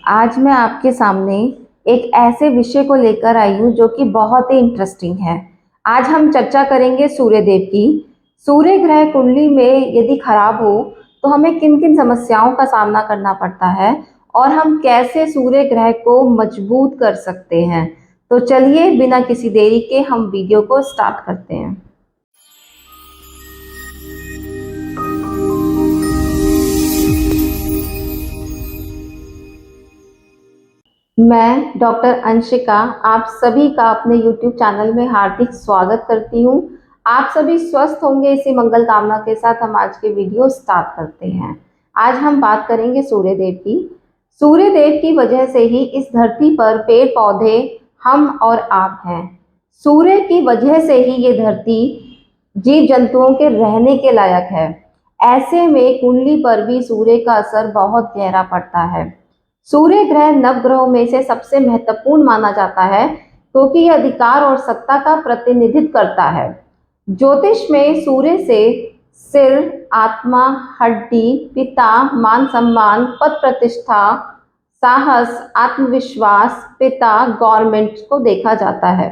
आज मैं आपके सामने एक ऐसे विषय को लेकर आई हूँ जो कि बहुत ही इंटरेस्टिंग है। आज हम चर्चा करेंगे सूर्य देव की। सूर्य ग्रह कुंडली में यदि खराब हो तो हमें किन किन समस्याओं का सामना करना पड़ता है और हम कैसे सूर्य ग्रह को मजबूत कर सकते हैं। तो चलिए बिना किसी देरी के हम वीडियो को स्टार्ट करते हैं। मैं डॉक्टर अंशिका आप सभी का अपने YouTube चैनल में हार्दिक स्वागत करती हूँ। आप सभी स्वस्थ होंगे इसी मंगल कामना के साथ हम आज के वीडियो स्टार्ट करते हैं। आज हम बात करेंगे सूर्य देव की। सूर्य देव की वजह से ही इस धरती पर पेड़ पौधे हम और आप हैं। सूर्य की वजह से ही ये धरती जीव जंतुओं के रहने के लायक है। ऐसे में कुंडली पर भी सूर्य का असर बहुत गहरा पड़ता है। सूर्य ग्रह नवग्रहों में से सबसे महत्वपूर्ण माना जाता है क्योंकि यह अधिकार और सत्ता का प्रतिनिधित्व करता है। ज्योतिष में सूर्य से सिर, आत्मा, हड्डी, पिता, मान सम्मान, पद प्रतिष्ठा, साहस, आत्मविश्वास, पिता, गवर्नमेंट को देखा जाता है।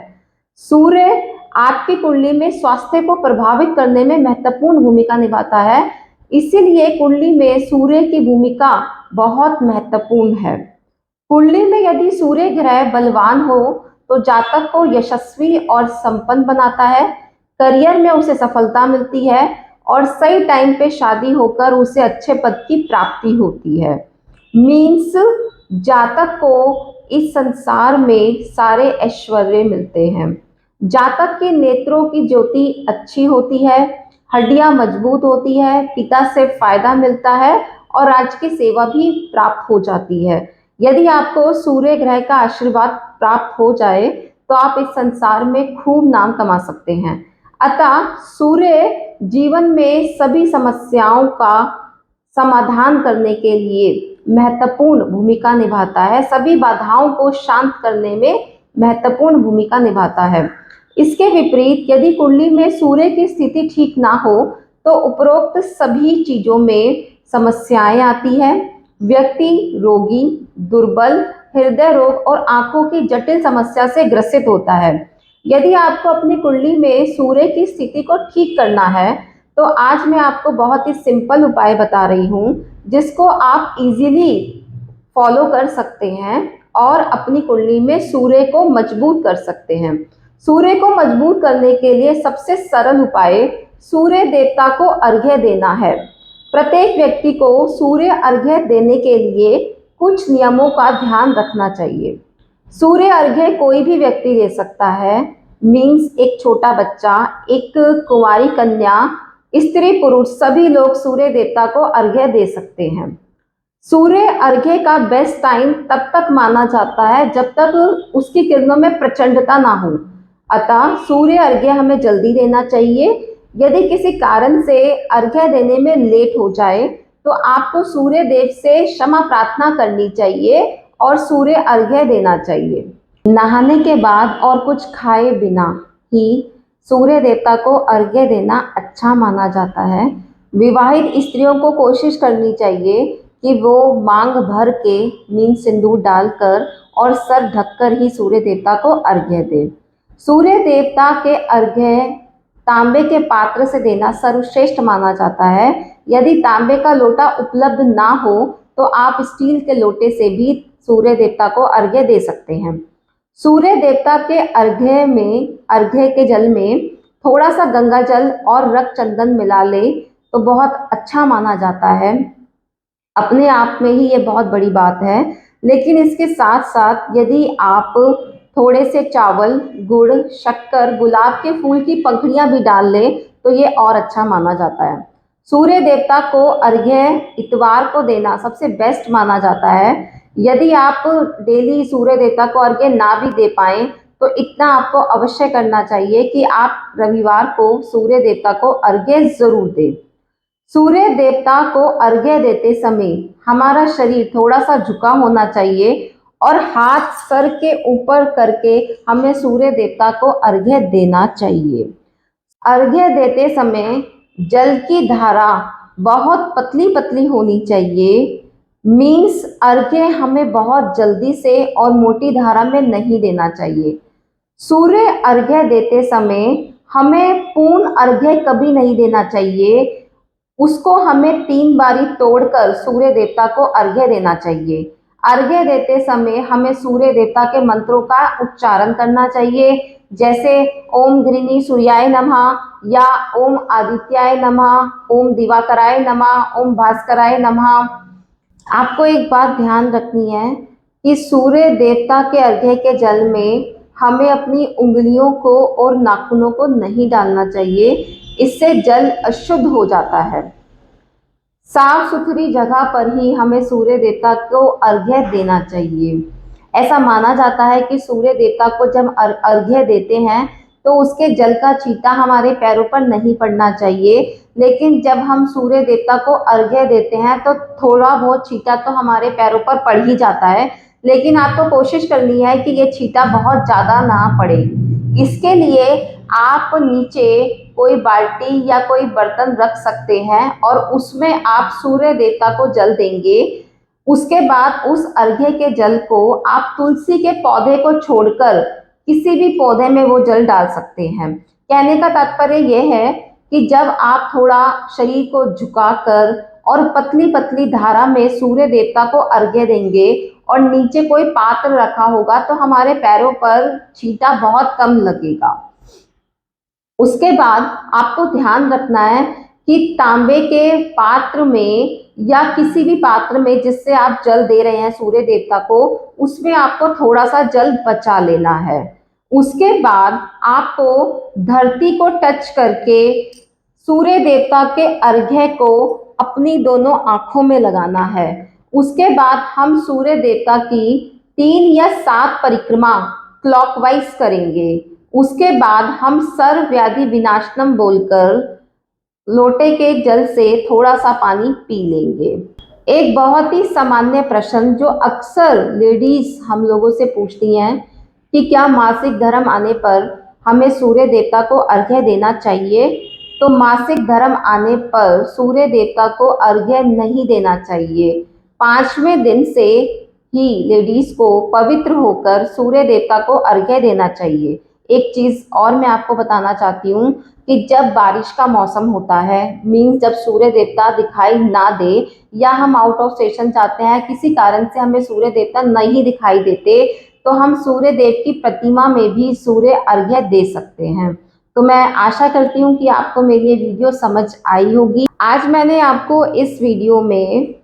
सूर्य आपकी कुंडली में स्वास्थ्य को प्रभावित करने में महत्वपूर्ण भूमिका निभाता है। इसीलिए कुंडली में सूर्य की भूमिका बहुत महत्वपूर्ण है। कुंडली में यदि सूर्य ग्रह बलवान हो तो जातक को यशस्वी और संपन्न बनाता है। करियर में उसे सफलता मिलती है और सही टाइम पे शादी होकर उसे अच्छे पद की प्राप्ति होती है। मीन्स जातक को इस संसार में सारे ऐश्वर्य मिलते हैं। जातक के नेत्रों की ज्योति अच्छी होती है, हड्डियां मजबूत होती है, पिता से फायदा मिलता है और राज की सेवा भी प्राप्त हो जाती है। यदि आपको सूर्य ग्रह का आशीर्वाद प्राप्त हो जाए तो आप इस संसार में खूब नाम कमा सकते हैं। अतः सूर्य जीवन में सभी समस्याओं का समाधान करने के लिए महत्वपूर्ण भूमिका निभाता है, सभी बाधाओं को शांत करने में महत्वपूर्ण भूमिका निभाता है। इसके विपरीत यदि कुंडली में सूर्य की स्थिति ठीक ना हो तो उपरोक्त सभी चीजों में समस्याएं आती है। व्यक्ति रोगी, दुर्बल, हृदय रोग और आंखों की जटिल समस्या से ग्रसित होता है। यदि आपको अपनी कुंडली में सूर्य की स्थिति को ठीक करना है तो आज मैं आपको बहुत ही सिंपल उपाय बता रही हूँ जिसको आप इजीली फॉलो कर सकते हैं और अपनी कुंडली में सूर्य को मजबूत कर सकते हैं। सूर्य को मजबूत करने के लिए सबसे सरल उपाय सूर्य देवता को अर्घ्य देना है। प्रत्येक व्यक्ति को सूर्य अर्घ्य देने के लिए कुछ नियमों का ध्यान रखना चाहिए। सूर्य अर्घ्य कोई भी व्यक्ति दे सकता है। मीन्स एक छोटा बच्चा, एक कुंवारी कन्या, स्त्री पुरुष सभी लोग सूर्य देवता को अर्घ्य दे सकते हैं। सूर्य अर्घ्य का बेस्ट टाइम तब तक माना जाता है जब तक उसकी किरणों में प्रचंडता ना हो। अतः सूर्य अर्घ्य हमें जल्दी देना चाहिए। यदि किसी कारण से अर्घ्य देने में लेट हो जाए तो आपको सूर्य देव से क्षमा प्रार्थना करनी चाहिए और सूर्य अर्घ्य देना चाहिए। नहाने के बाद और कुछ खाए बिना ही सूर्य देवता को अर्घ्य देना अच्छा माना जाता है। विवाहित स्त्रियों को कोशिश करनी चाहिए कि वो मांग भर के नींद सिंदूर डालकर और सर ढककर ही सूर्य देवता को अर्घ्य दे। सूर्य देवता के अर्घ्य तांबे के पात्र से देना सर्वश्रेष्ठ माना जाता है। यदि तांबे का लोटा उपलब्ध ना हो तो आप स्टील के लोटे से भी सूर्य देवता को अर्घ्य दे सकते हैं। सूर्य देवता के अर्घ्य के जल में थोड़ा सा गंगा जल और रक्त चंदन मिला ले तो बहुत अच्छा माना जाता है। अपने आप में ही ये बहुत बड़ी बात है। लेकिन इसके साथ साथ यदि आप थोड़े से चावल, गुड़, शक्कर, गुलाब के फूल की पंखुड़ियां भी डाल लें तो ये और अच्छा माना जाता है। सूर्य देवता को अर्घ्य इतवार को देना सबसे बेस्ट माना जाता है। यदि आप डेली सूर्य देवता को अर्घ्य ना भी दे पाएं तो इतना आपको अवश्य करना चाहिए कि आप रविवार को सूर्य देवता को अर्घ्य जरूर दें। सूर्य देवता को अर्घ्य देते समय हमारा शरीर थोड़ा सा झुका होना चाहिए और हाथ सर के ऊपर करके हमें सूर्य देवता को अर्घ्य देना चाहिए। अर्घ्य देते समय जल की धारा बहुत पतली पतली होनी चाहिए। मीन्स अर्घ्य हमें बहुत जल्दी से और मोटी धारा में नहीं देना चाहिए। सूर्य अर्घ्य देते समय हमें पूर्ण अर्घ्य कभी नहीं देना चाहिए, उसको हमें 3 बारी तोड़कर सूर्य देवता को अर्घ्य देना चाहिए। अर्घ्य देते समय हमें सूर्य देवता के मंत्रों का उच्चारण करना चाहिए, जैसे ओम गृणी सूर्याय नमः या ओम आदित्याय नमः, ओम दिवाकराय नमः, ओम भास्कराय नमः। आपको एक बात ध्यान रखनी है कि सूर्य देवता के अर्घ्य के जल में हमें अपनी उंगलियों को और नाखूनों को नहीं डालना चाहिए, इससे जल अशुद्ध हो जाता है। साफ सुथरी जगह पर ही हमें सूर्य देवता को अर्घ्य देना चाहिए। ऐसा माना जाता है कि सूर्य देवता को जब अर्घ्य देते हैं तो उसके जल का छींटा हमारे पैरों पर नहीं पड़ना चाहिए, लेकिन जब हम सूर्य देवता को अर्घ्य देते हैं तो थोड़ा बहुत छींटा तो हमारे पैरों पर पड़ ही जाता है, लेकिन आपको कोशिश करनी है कि ये छींटा बहुत ज़्यादा ना पड़े। इसके लिए आप नीचे कोई बाल्टी या कोई बर्तन रख सकते हैं और उसमें आप सूर्य देवता को जल देंगे। उसके बाद उस अर्घ्य के जल को आप तुलसी के पौधे को छोड़कर किसी भी पौधे में वो जल डाल सकते हैं। कहने का तात्पर्य यह है कि जब आप थोड़ा शरीर को झुकाकर और पतली पतली धारा में सूर्य देवता को अर्घ्य देंगे और नीचे कोई पात्र रखा होगा तो हमारे पैरों पर छींटा बहुत कम लगेगा। उसके बाद आपको ध्यान रखना है कि तांबे के पात्र में या किसी भी पात्र में जिससे आप जल दे रहे हैं सूर्य देवता को, उसमें आपको थोड़ा सा जल बचा लेना है। उसके बाद आपको धरती को टच करके सूर्य देवता के अर्घ्य को अपनी दोनों आंखों में लगाना है। उसके बाद हम सूर्य देवता की 3 या 7 परिक्रमा क्लॉकवाइज करेंगे। उसके बाद हम सर्व व्याधि विनाशनम बोलकर लोटे के जल से थोड़ा सा पानी पी लेंगे। एक बहुत ही सामान्य प्रश्न जो अक्सर लेडीज हम लोगों से पूछती हैं कि क्या मासिक धर्म आने पर हमें सूर्य देवता को अर्घ्य देना चाहिए? तो मासिक धर्म आने पर सूर्य देवता को अर्घ्य नहीं देना चाहिए। 5वें दिन से ही लेडीज को पवित्र होकर सूर्य देवता को अर्घ्य देना चाहिए। एक चीज़ और मैं आपको बताना चाहती हूँ कि जब बारिश का मौसम होता है, मीन्स जब सूर्य देवता दिखाई ना दे या हम आउट ऑफ स्टेशन जाते हैं, किसी कारण से हमें सूर्य देवता नहीं दिखाई देते, तो हम सूर्य देव की प्रतिमा में भी सूर्य अर्घ्य दे सकते हैं। तो मैं आशा करती हूँ कि आपको मेरी ये वीडियो समझ आई होगी। आज मैंने आपको इस वीडियो में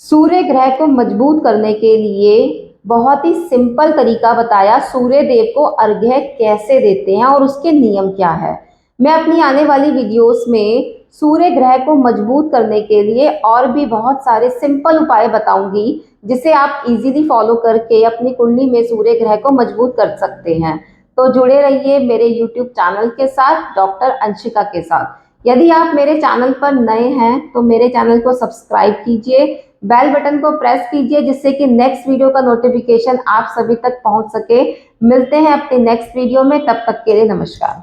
सूर्य ग्रह को मजबूत करने के लिए बहुत ही सिंपल तरीका बताया, सूर्य देव को अर्घ्य कैसे देते हैं और उसके नियम क्या है। मैं अपनी आने वाली वीडियोस में सूर्य ग्रह को मजबूत करने के लिए और भी बहुत सारे सिंपल उपाय बताऊंगी, जिसे आप इजीली फॉलो करके अपनी कुंडली में सूर्य ग्रह को मजबूत कर सकते हैं। तो जुड़े रहिए मेरे यूट्यूब चैनल के साथ, डॉक्टर अंशिका के साथ। यदि आप मेरे चैनल पर नए हैं तो मेरे चैनल को सब्सक्राइब कीजिए, बेल बटन को प्रेस कीजिए, जिससे कि नेक्स्ट वीडियो का नोटिफिकेशन आप सभी तक पहुंच सके। मिलते हैं अपने नेक्स्ट वीडियो में, तब तक के लिए नमस्कार।